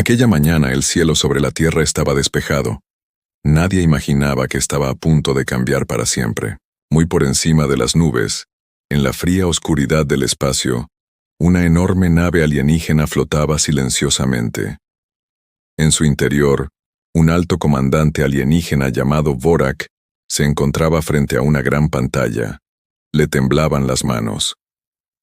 Aquella mañana el cielo sobre la tierra estaba despejado. Nadie imaginaba que estaba a punto de cambiar para siempre. Muy por encima de las nubes, en la fría oscuridad del espacio, una enorme nave alienígena flotaba silenciosamente. En su interior, un alto comandante alienígena llamado Vorak se encontraba frente a una gran pantalla. Le temblaban las manos.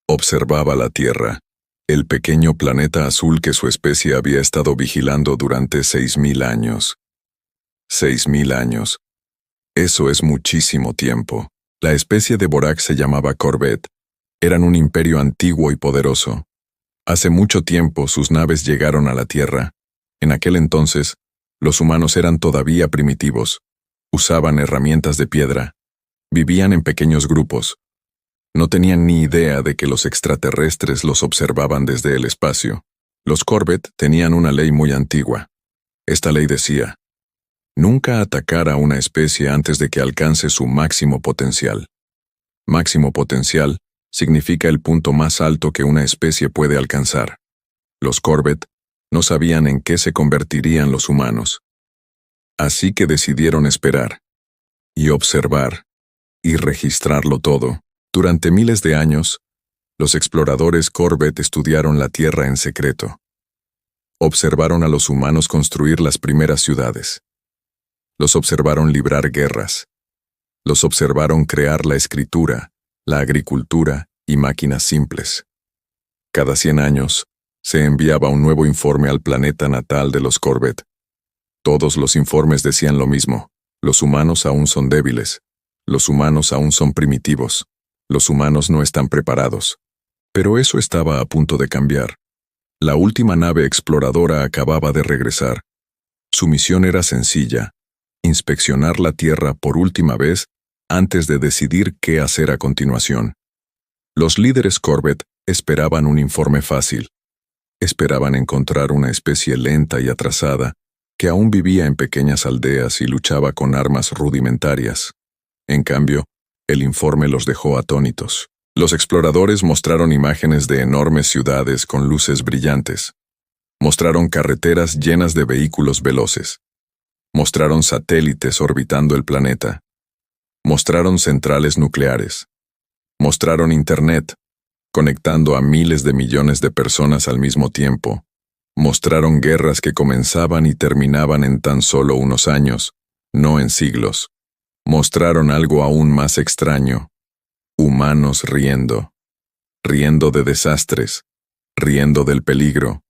Observaba la Tierra, el pequeño planeta azul que su especie había estado vigilando durante 6000 años. 6000 años. Eso es muchísimo tiempo. La especie de Vorak se llamaba Corvette. Eran un imperio antiguo y poderoso. Hace mucho tiempo sus naves llegaron a la Tierra. En aquel entonces, los humanos eran todavía primitivos. Usaban herramientas de piedra. Vivían en pequeños grupos. No tenían ni idea de que los extraterrestres los observaban desde el espacio. Los Corvette tenían una ley muy antigua. Esta ley decía: nunca atacar a una especie antes de que alcance su máximo potencial. Máximo potencial significa el punto más alto que una especie puede alcanzar. Los Corvette no sabían en qué se convertirían los humanos. Así que decidieron esperar, y observar, y registrarlo todo. Durante miles de años, los exploradores Corvette estudiaron la Tierra en secreto. Observaron a los humanos construir las primeras ciudades. Los observaron librar guerras. Los observaron crear la escritura, la agricultura y máquinas simples. Cada 100 años, se enviaba un nuevo informe al planeta natal de los Corvette. Todos los informes decían lo mismo: los humanos aún son débiles. Los humanos aún son primitivos. Los humanos no están preparados. Pero eso estaba a punto de cambiar. La última nave exploradora acababa de regresar. Su misión era sencilla: inspeccionar la Tierra por última vez antes de decidir qué hacer a continuación. Los líderes Corvette esperaban un informe fácil. Esperaban encontrar una especie lenta y atrasada que aún vivía en pequeñas aldeas y luchaba con armas rudimentarias. En cambio, el informe los dejó atónitos. Los exploradores mostraron imágenes de enormes ciudades con luces brillantes. Mostraron carreteras llenas de vehículos veloces. Mostraron satélites orbitando el planeta. Mostraron centrales nucleares. Mostraron Internet, conectando a miles de millones de personas al mismo tiempo. Mostraron guerras que comenzaban y terminaban en tan solo unos años, no en siglos. Mostraron algo aún más extraño: humanos riendo. Riendo de desastres, riendo del peligro,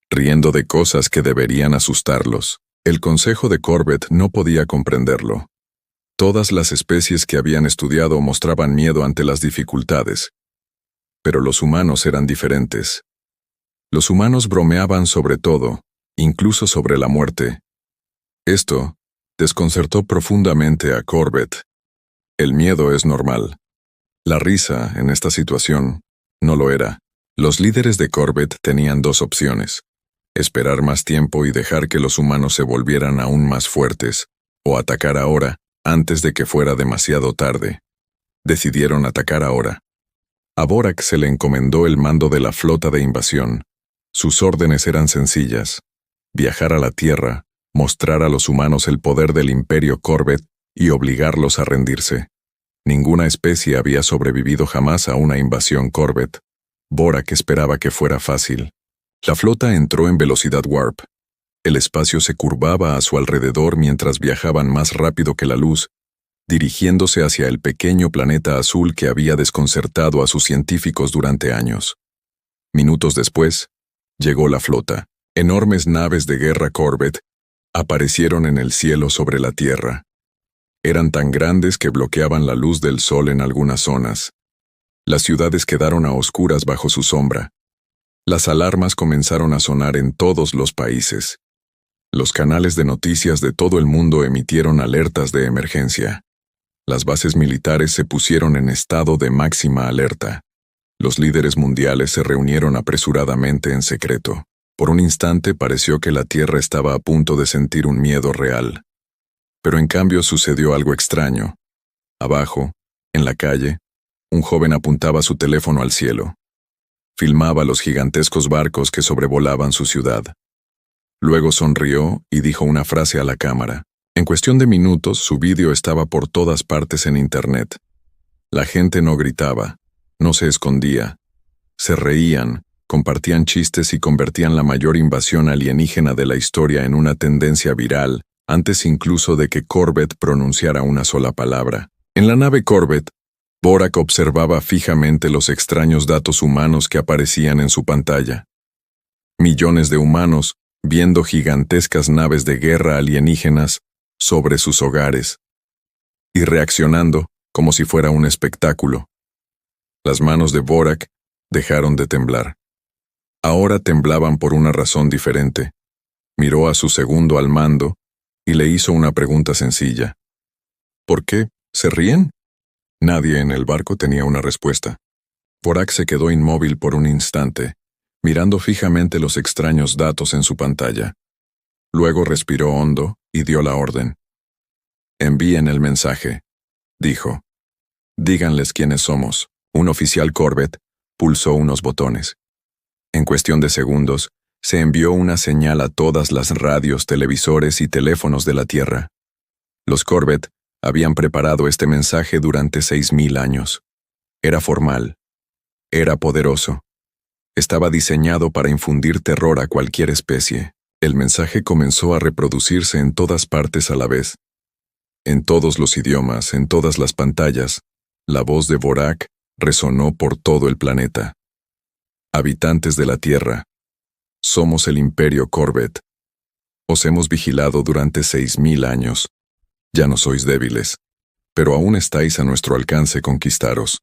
riendo de cosas que deberían asustarlos. El Consejo de Corvette no podía comprenderlo. Todas las especies que habían estudiado mostraban miedo ante las dificultades. Pero los humanos eran diferentes. Los humanos bromeaban sobre todo, incluso sobre la muerte. Esto desconcertó profundamente a Corvette. El miedo es normal. La risa, en esta situación, no lo era. Los líderes de Corvette tenían dos opciones: esperar más tiempo y dejar que los humanos se volvieran aún más fuertes, o atacar ahora, antes de que fuera demasiado tarde. Decidieron atacar ahora. A Vorak se le encomendó el mando de la flota de invasión. Sus órdenes eran sencillas: viajar a la Tierra, mostrar a los humanos el poder del imperio Corvette y obligarlos a rendirse. Ninguna especie había sobrevivido jamás a una invasión Corvette. Vorak esperaba que fuera fácil. La flota entró en velocidad warp. El espacio se curvaba a su alrededor mientras viajaban más rápido que la luz, dirigiéndose hacia el pequeño planeta azul que había desconcertado a sus científicos durante años. Minutos después, llegó la flota. Enormes naves de guerra Corvette aparecieron en el cielo sobre la Tierra. Eran tan grandes que bloqueaban la luz del sol en algunas zonas. Las ciudades quedaron a oscuras bajo su sombra. Las alarmas comenzaron a sonar en todos los países. Los canales de noticias de todo el mundo emitieron alertas de emergencia. Las bases militares se pusieron en estado de máxima alerta. Los líderes mundiales se reunieron apresuradamente en secreto. Por un instante pareció que la Tierra estaba a punto de sentir un miedo real. Pero en cambio sucedió algo extraño. Abajo, en la calle, un joven apuntaba su teléfono al cielo. Filmaba los gigantescos barcos que sobrevolaban su ciudad. Luego sonrió y dijo una frase a la cámara. En cuestión de minutos, su vídeo estaba por todas partes en Internet. La gente no gritaba, no se escondía. Se reían, compartían chistes y convertían la mayor invasión alienígena de la historia en una tendencia viral, antes incluso de que Corbett pronunciara una sola palabra. En la nave Corbett, Borak observaba fijamente los extraños datos humanos que aparecían en su pantalla. Millones de humanos viendo gigantescas naves de guerra alienígenas sobre sus hogares y reaccionando como si fuera un espectáculo. Las manos de Borak dejaron de temblar. Ahora temblaban por una razón diferente. Miró a su segundo al mando y le hizo una pregunta sencilla. ¿Por qué? ¿Se ríen? Nadie en el barco tenía una respuesta. Borak se quedó inmóvil por un instante, mirando fijamente los extraños datos en su pantalla. Luego respiró hondo y dio la orden. Envíen el mensaje, dijo. Díganles quiénes somos. Un oficial Corbett pulsó unos botones. En cuestión de segundos, se envió una señal a todas las radios, televisores y teléfonos de la Tierra. Los Corbett habían preparado este mensaje durante 6.000 años. Era formal. Era poderoso. Estaba diseñado para infundir terror a cualquier especie. El mensaje comenzó a reproducirse en todas partes a la vez. En todos los idiomas, en todas las pantallas, la voz de Borak resonó por todo el planeta. Habitantes de la Tierra, somos el Imperio Corbett. Os hemos vigilado durante 6.000 años. Ya no sois débiles, pero aún estáis a nuestro alcance conquistaros.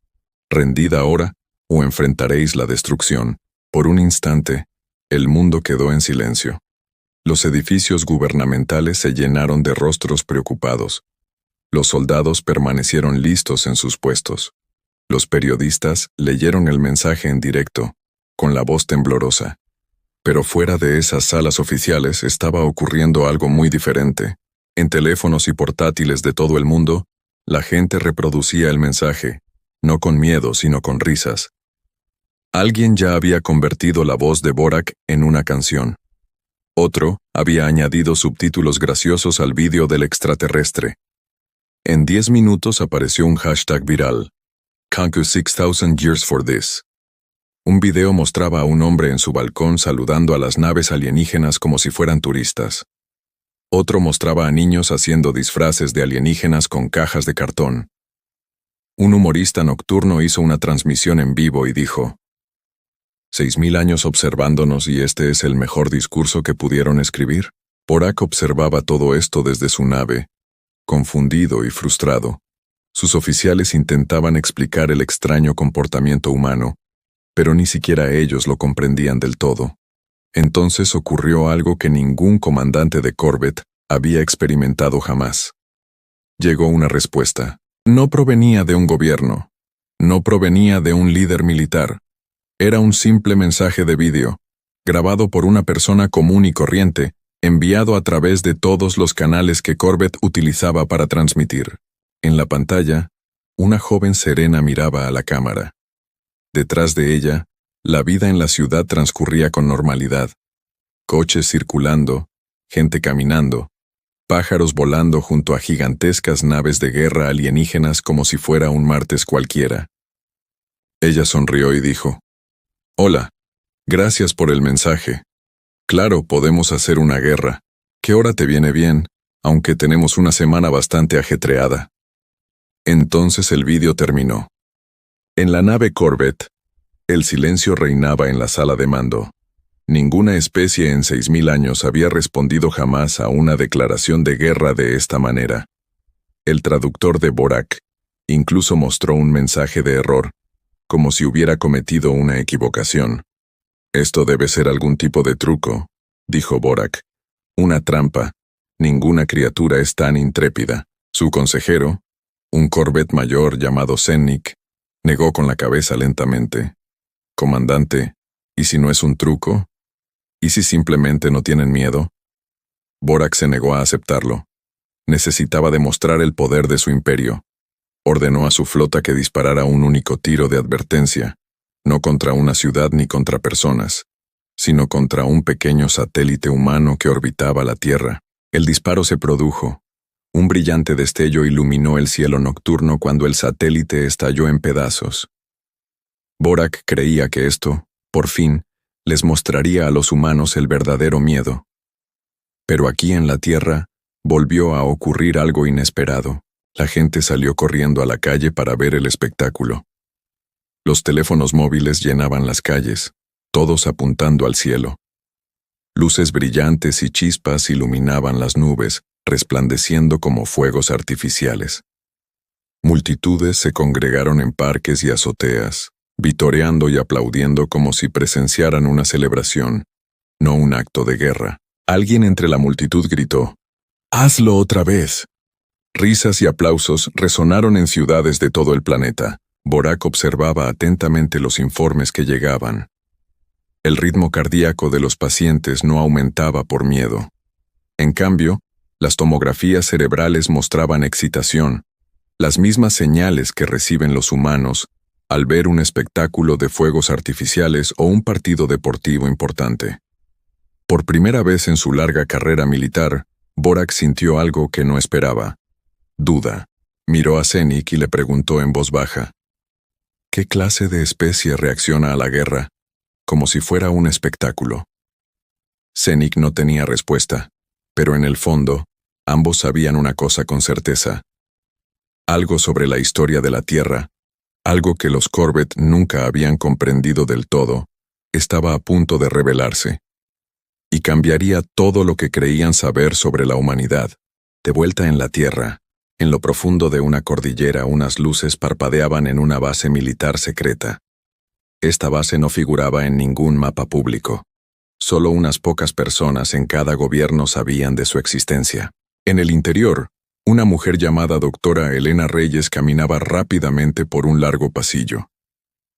Rendid ahora o enfrentaréis la destrucción. Por un instante, el mundo quedó en silencio. Los edificios gubernamentales se llenaron de rostros preocupados. Los soldados permanecieron listos en sus puestos. Los periodistas leyeron el mensaje en directo, con la voz temblorosa. Pero fuera de esas salas oficiales estaba ocurriendo algo muy diferente. En teléfonos y portátiles de todo el mundo, la gente reproducía el mensaje, no con miedo, sino con risas. Alguien ya había convertido la voz de Borak en una canción. Otro había añadido subtítulos graciosos al vídeo del extraterrestre. En 10 minutos apareció un hashtag viral. Conquer 6,000 years for this. Un video mostraba a un hombre en su balcón saludando a las naves alienígenas como si fueran turistas. Otro mostraba a niños haciendo disfraces de alienígenas con cajas de cartón. Un humorista nocturno hizo una transmisión en vivo y dijo: 6.000 años observándonos y este es el mejor discurso que pudieron escribir. Borak observaba todo esto desde su nave, confundido y frustrado. Sus oficiales intentaban explicar el extraño comportamiento humano, pero ni siquiera ellos lo comprendían del todo. Entonces ocurrió algo que ningún comandante de Corbett había experimentado jamás. Llegó una respuesta. No provenía de un gobierno. No provenía de un líder militar. Era un simple mensaje de vídeo, grabado por una persona común y corriente, enviado a través de todos los canales que Corbett utilizaba para transmitir. En la pantalla, una joven serena miraba a la cámara. Detrás de ella, la vida en la ciudad transcurría con normalidad. Coches circulando, gente caminando, pájaros volando junto a gigantescas naves de guerra alienígenas como si fuera un martes cualquiera. Ella sonrió y dijo: Hola, gracias por el mensaje. Claro, podemos hacer una guerra. ¿Qué hora te viene bien, aunque tenemos una semana bastante ajetreada? Entonces el vídeo terminó. En la nave Corbett, el silencio reinaba en la sala de mando. Ninguna especie en 6.000 años había respondido jamás a una declaración de guerra de esta manera. El traductor de Borak incluso mostró un mensaje de error, como si hubiera cometido una equivocación. Esto debe ser algún tipo de truco, dijo Borak. Una trampa. Ninguna criatura es tan intrépida. Su consejero, un Corbett mayor llamado Sennik, negó con la cabeza lentamente. Comandante, ¿y si no es un truco? ¿Y si simplemente no tienen miedo? Borak se negó a aceptarlo. Necesitaba demostrar el poder de su imperio. Ordenó a su flota que disparara un único tiro de advertencia, no contra una ciudad ni contra personas, sino contra un pequeño satélite humano que orbitaba la Tierra. El disparo se produjo. Un brillante destello iluminó el cielo nocturno cuando el satélite estalló en pedazos. Borak creía que esto, por fin, les mostraría a los humanos el verdadero miedo. Pero aquí en la Tierra, volvió a ocurrir algo inesperado. La gente salió corriendo a la calle para ver el espectáculo. Los teléfonos móviles llenaban las calles, todos apuntando al cielo. Luces brillantes y chispas iluminaban las nubes, resplandeciendo como fuegos artificiales. Multitudes se congregaron en parques y azoteas, vitoreando y aplaudiendo como si presenciaran una celebración, no un acto de guerra. Alguien entre la multitud gritó: «¡Hazlo otra vez!». Risas y aplausos resonaron en ciudades de todo el planeta. Borak observaba atentamente los informes que llegaban. El ritmo cardíaco de los pacientes no aumentaba por miedo. En cambio, las tomografías cerebrales mostraban excitación, las mismas señales que reciben los humanos al ver un espectáculo de fuegos artificiales o un partido deportivo importante. Por primera vez en su larga carrera militar, Borak sintió algo que no esperaba: duda. Miró a Zenik y le preguntó en voz baja: ¿qué clase de especie reacciona a la guerra? Como si fuera un espectáculo. Zenik no tenía respuesta, pero en el fondo, ambos sabían una cosa con certeza. Algo sobre la historia de la Tierra, algo que los Corbett nunca habían comprendido del todo, estaba a punto de revelarse. Y cambiaría todo lo que creían saber sobre la humanidad. De vuelta en la Tierra, en lo profundo de una cordillera, unas luces parpadeaban en una base militar secreta. Esta base no figuraba en ningún mapa público. Solo unas pocas personas en cada gobierno sabían de su existencia. En el interior, una mujer llamada doctora Elena Reyes caminaba rápidamente por un largo pasillo.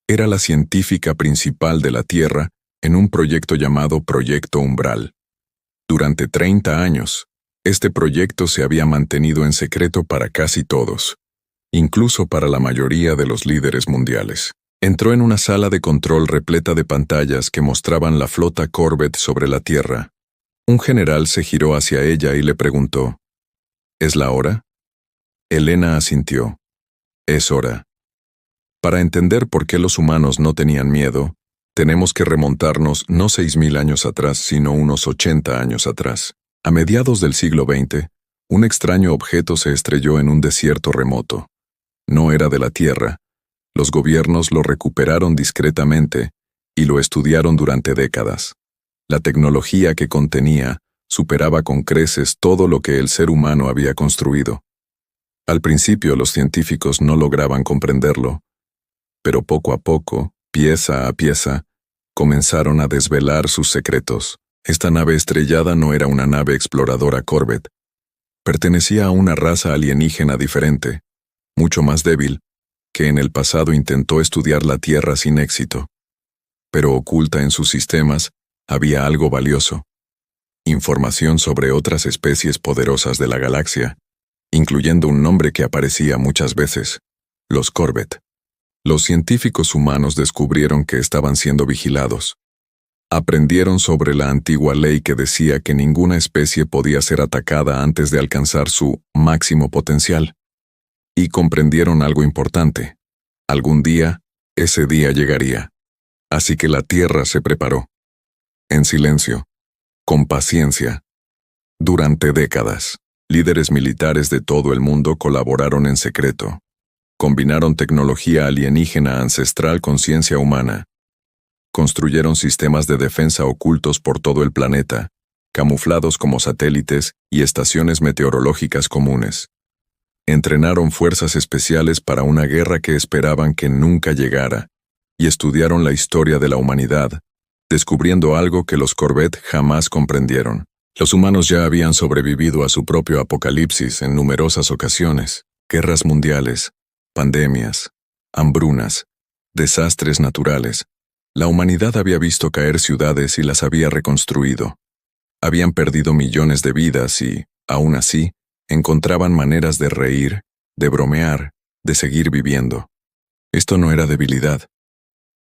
Era la científica principal de la Tierra en un proyecto llamado Proyecto Umbral. Durante 30 años, este proyecto se había mantenido en secreto para casi todos, incluso para la mayoría de los líderes mundiales. Entró en una sala de control repleta de pantallas que mostraban la flota Corbett sobre la Tierra. Un general se giró hacia ella y le preguntó: ¿es la hora? Elena asintió. Es hora. Para entender por qué los humanos no tenían miedo, tenemos que remontarnos no 6.000 años atrás, sino unos 80 años atrás. A mediados del siglo XX, un extraño objeto se estrelló en un desierto remoto. No era de la Tierra. Los gobiernos lo recuperaron discretamente y lo estudiaron durante décadas. La tecnología que contenía superaba con creces todo lo que el ser humano había construido. Al principio los científicos no lograban comprenderlo, pero poco a poco, pieza a pieza, comenzaron a desvelar sus secretos. Esta nave estrellada no era una nave exploradora Corbett. Pertenecía a una raza alienígena diferente, mucho más débil, que en el pasado intentó estudiar la Tierra sin éxito. Pero oculta en sus sistemas había algo valioso: información sobre otras especies poderosas de la galaxia, incluyendo un nombre que aparecía muchas veces: los Corbett. Los científicos humanos descubrieron que estaban siendo vigilados. Aprendieron sobre la antigua ley que decía que ninguna especie podía ser atacada antes de alcanzar su máximo potencial. Y comprendieron algo importante: algún día, ese día llegaría. Así que la Tierra se preparó. En silencio, con paciencia. Durante décadas, líderes militares de todo el mundo colaboraron en secreto. Combinaron tecnología alienígena ancestral con ciencia humana. Construyeron sistemas de defensa ocultos por todo el planeta, camuflados como satélites y estaciones meteorológicas comunes. Entrenaron fuerzas especiales para una guerra que esperaban que nunca llegara, y estudiaron la historia de la humanidad, descubriendo algo que los Corbett jamás comprendieron. Los humanos ya habían sobrevivido a su propio apocalipsis en numerosas ocasiones: guerras mundiales, pandemias, hambrunas, desastres naturales. La humanidad había visto caer ciudades y las había reconstruido. Habían perdido millones de vidas y, aún así, encontraban maneras de reír, de bromear, de seguir viviendo. Esto no era debilidad.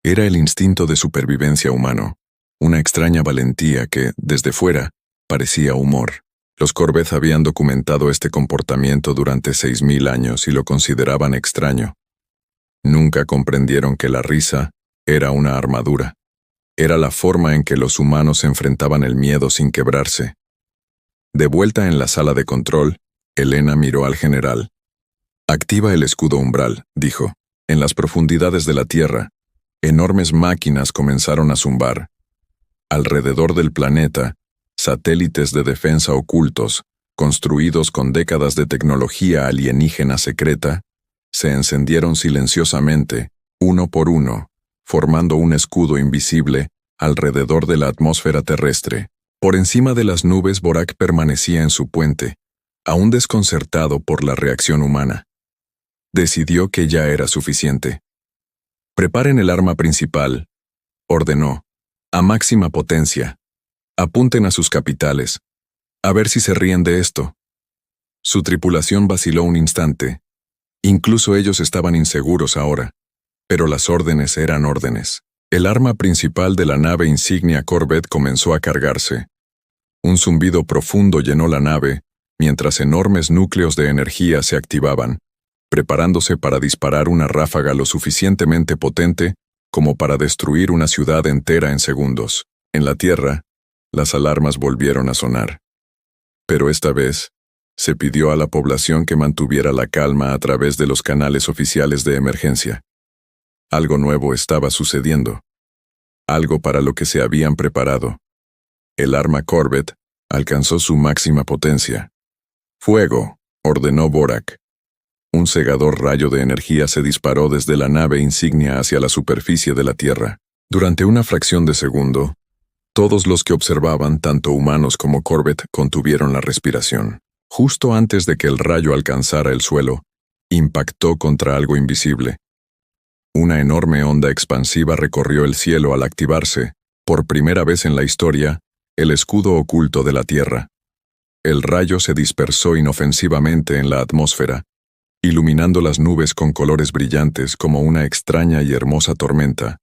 Era el instinto de supervivencia humano, una extraña valentía que, desde fuera, parecía humor. Los Corvette habían documentado este comportamiento durante 6000 años y lo consideraban extraño. Nunca comprendieron que la risa era una armadura. Era la forma en que los humanos enfrentaban el miedo sin quebrarse. De vuelta en la sala de control, Elena miró al general. «Activa el escudo umbral», dijo. En las profundidades de la Tierra, enormes máquinas comenzaron a zumbar. Alrededor del planeta, satélites de defensa ocultos, construidos con décadas de tecnología alienígena secreta, se encendieron silenciosamente, uno por uno, formando un escudo invisible alrededor de la atmósfera terrestre. Por encima de las nubes, Borak permanecía en su puente, aún desconcertado por la reacción humana. Decidió que ya era suficiente. «Preparen el arma principal», ordenó, «a máxima potencia. Apunten a sus capitales. A ver si se ríen de esto». Su tripulación vaciló un instante. Incluso ellos estaban inseguros ahora, pero las órdenes eran órdenes. El arma principal de la nave insignia Corvette comenzó a cargarse. Un zumbido profundo llenó la nave, mientras enormes núcleos de energía se activaban, preparándose para disparar una ráfaga lo suficientemente potente como para destruir una ciudad entera en segundos. En la Tierra, las alarmas volvieron a sonar. Pero esta vez, se pidió a la población que mantuviera la calma a través de los canales oficiales de emergencia. Algo nuevo estaba sucediendo. Algo para lo que se habían preparado. El arma Corvette alcanzó su máxima potencia. «Fuego», ordenó Borak. Un cegador rayo de energía se disparó desde la nave insignia hacia la superficie de la Tierra. Durante una fracción de segundo, todos los que observaban, tanto humanos como Corvette, contuvieron la respiración. Justo antes de que el rayo alcanzara el suelo, impactó contra algo invisible. Una enorme onda expansiva recorrió el cielo al activarse, por primera vez en la historia, el escudo oculto de la Tierra. El rayo se dispersó inofensivamente en la atmósfera, iluminando las nubes con colores brillantes como una extraña y hermosa tormenta.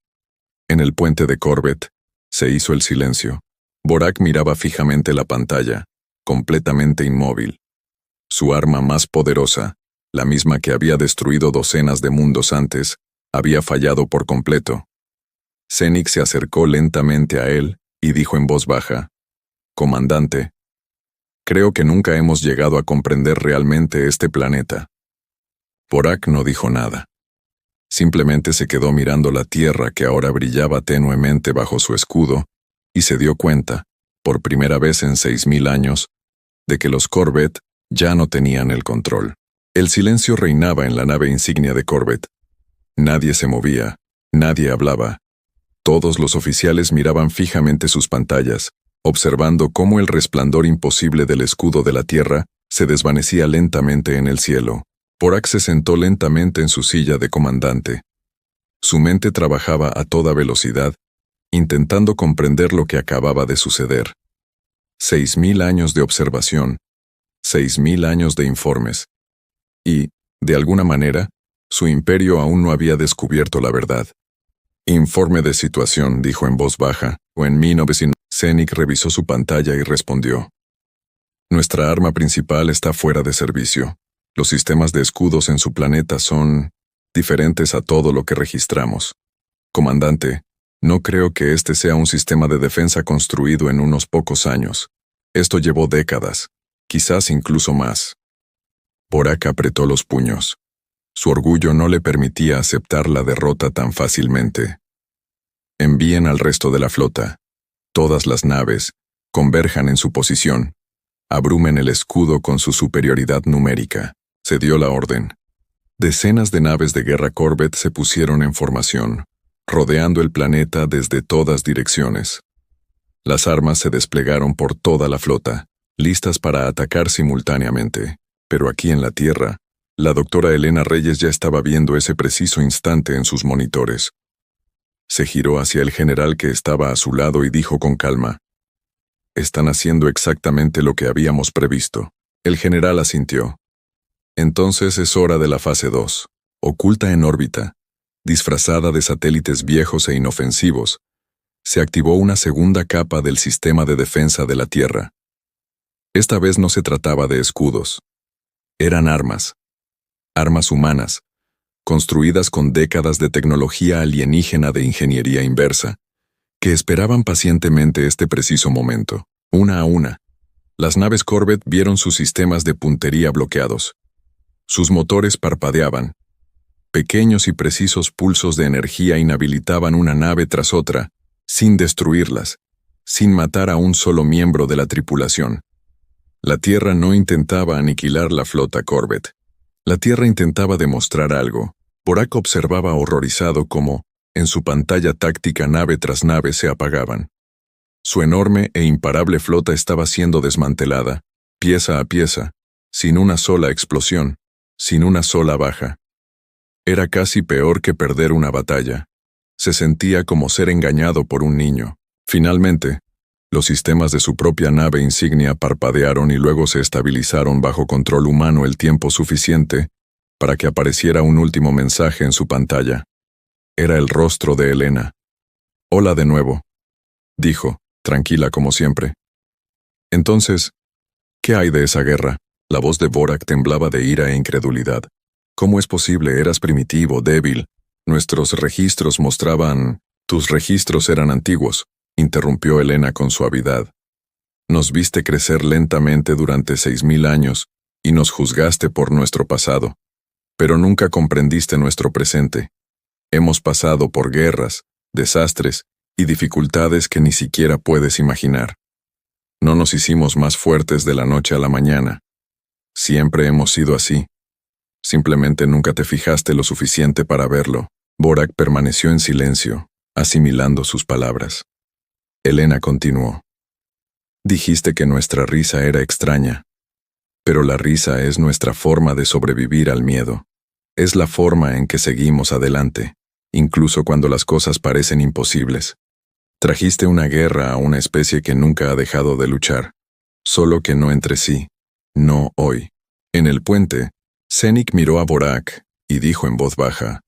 En el puente de Corvette, se hizo el silencio. Borak miraba fijamente la pantalla, completamente inmóvil. Su arma más poderosa, la misma que había destruido docenas de mundos antes, había fallado por completo. Sennik se acercó lentamente a él y dijo en voz baja: «Comandante, creo que nunca hemos llegado a comprender realmente este planeta». Borak no dijo nada. Simplemente se quedó mirando la Tierra que ahora brillaba tenuemente bajo su escudo, y se dio cuenta, por primera vez en 6000 años, de que los Corvette ya no tenían el control. El silencio reinaba en la nave insignia de Corvette. Nadie se movía, nadie hablaba. Todos los oficiales miraban fijamente sus pantallas, observando cómo el resplandor imposible del escudo de la Tierra se desvanecía lentamente en el cielo. Borak se sentó lentamente en su silla de comandante. Su mente trabajaba a toda velocidad, intentando comprender lo que acababa de suceder. 6000 años de observación, 6000 años de informes. Y, de alguna manera, su imperio aún no había descubierto la verdad. «Informe de situación», dijo en voz baja, o en 1900. Sennik revisó su pantalla y respondió: «Nuestra arma principal está fuera de servicio. Los sistemas de escudos en su planeta son diferentes a todo lo que registramos. Comandante, no creo que este sea un sistema de defensa construido en unos pocos años. Esto llevó décadas, quizás incluso más». Borak apretó los puños. Su orgullo no le permitía aceptar la derrota tan fácilmente. «Envíen al resto de la flota. Todas las naves converjan en su posición. Abrumen el escudo con su superioridad numérica». Se dio la orden. Decenas de naves de guerra Corvette se pusieron en formación, rodeando el planeta desde todas direcciones. Las armas se desplegaron por toda la flota, listas para atacar simultáneamente. Pero aquí en la Tierra, la doctora Elena Reyes ya estaba viendo ese preciso instante en sus monitores. Se giró hacia el general que estaba a su lado y dijo con calma: «Están haciendo exactamente lo que habíamos previsto». El general asintió. «Entonces es hora de la fase 2, oculta en órbita, disfrazada de satélites viejos e inofensivos. se activó una segunda capa del sistema de defensa de la Tierra. Esta vez no se trataba de escudos. Eran armas. Armas humanas, construidas con décadas de tecnología alienígena de ingeniería inversa, que esperaban pacientemente este preciso momento. Una a una, las naves Corvette vieron sus sistemas de puntería bloqueados. Sus motores parpadeaban. Pequeños y precisos pulsos de energía inhabilitaban una nave tras otra, sin destruirlas, sin matar a un solo miembro de la tripulación. La Tierra no intentaba aniquilar la flota Corvette. La Tierra intentaba demostrar algo. Borak observaba horrorizado cómo, en su pantalla táctica, nave tras nave se apagaban. Su enorme e imparable flota estaba siendo desmantelada, pieza a pieza, sin una sola explosión, sin una sola baja. Era casi peor que perder una batalla. Se sentía como ser engañado por un niño. Finalmente, los sistemas de su propia nave insignia parpadearon y luego se estabilizaron bajo control humano el tiempo suficiente para que apareciera un último mensaje en su pantalla. Era el rostro de Elena. «Hola de nuevo», dijo, tranquila como siempre. «Entonces, ¿qué hay de esa guerra?» La voz de Borak temblaba de ira e incredulidad. «¿Cómo es posible? Eras primitivo, débil. Nuestros registros mostraban...» «Tus registros eran antiguos», interrumpió Elena con suavidad. «Nos viste crecer lentamente durante 6000 años y nos juzgaste por nuestro pasado, pero nunca comprendiste nuestro presente. Hemos pasado por guerras, desastres y dificultades que ni siquiera puedes imaginar. No nos hicimos más fuertes de la noche a la mañana. Siempre hemos sido así. Simplemente nunca te fijaste lo suficiente para verlo». Borak permaneció en silencio, asimilando sus palabras. Elena continuó. «Dijiste que nuestra risa era extraña, pero la risa es nuestra forma de sobrevivir al miedo. Es la forma en que seguimos adelante, incluso cuando las cosas parecen imposibles. Trajiste una guerra a una especie que nunca ha dejado de luchar, solo que no entre sí, no hoy». En el puente, Zenik miró a Borak y dijo en voz baja: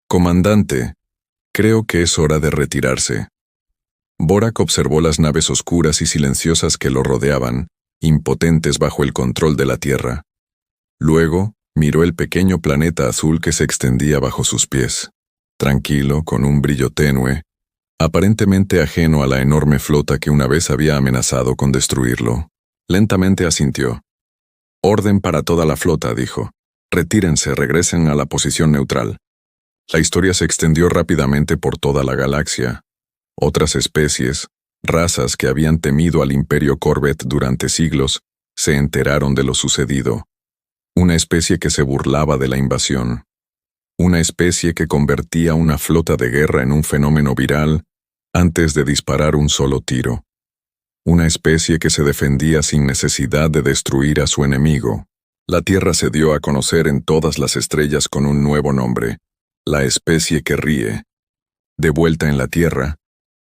«Comandante, creo que es hora de retirarse». Borak observó las naves oscuras y silenciosas que lo rodeaban, impotentes bajo el control de la Tierra. Luego, miró el pequeño planeta azul que se extendía bajo sus pies, tranquilo, con un brillo tenue, aparentemente ajeno a la enorme flota que una vez había amenazado con destruirlo. Lentamente asintió. «Orden para toda la flota», dijo. «Retírense, regresen a la posición neutral». La historia se extendió rápidamente por toda la galaxia. Otras especies, razas que habían temido al Imperio Corvette durante siglos, se enteraron de lo sucedido. Una especie que se burlaba de la invasión. Una especie que convertía una flota de guerra en un fenómeno viral antes de disparar un solo tiro. Una especie que se defendía sin necesidad de destruir a su enemigo. La Tierra se dio a conocer en todas las estrellas con un nuevo nombre: la especie que ríe. De vuelta en la Tierra,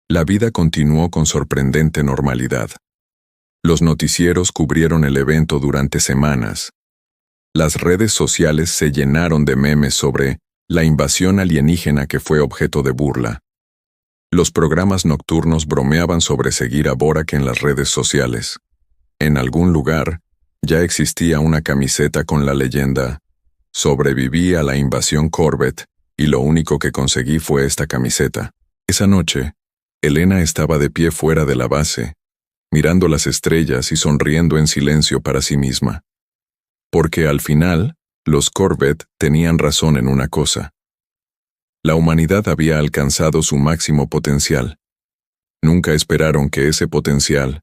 la vida continuó con sorprendente normalidad. Los noticieros cubrieron el evento durante semanas. Las redes sociales se llenaron de memes sobre la invasión alienígena que fue objeto de burla. Los programas nocturnos bromeaban sobre seguir a Borak en las redes sociales. En algún lugar, ya existía una camiseta con la leyenda: «Sobreviví a la invasión Corvette y lo único que conseguí fue esta camiseta». Esa noche, Elena estaba de pie fuera de la base, mirando las estrellas y sonriendo en silencio para sí misma. Porque al final, los Corvette tenían razón en una cosa. La humanidad había alcanzado su máximo potencial. Nunca esperaron que ese potencial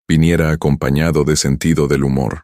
viniera acompañado de sentido del humor.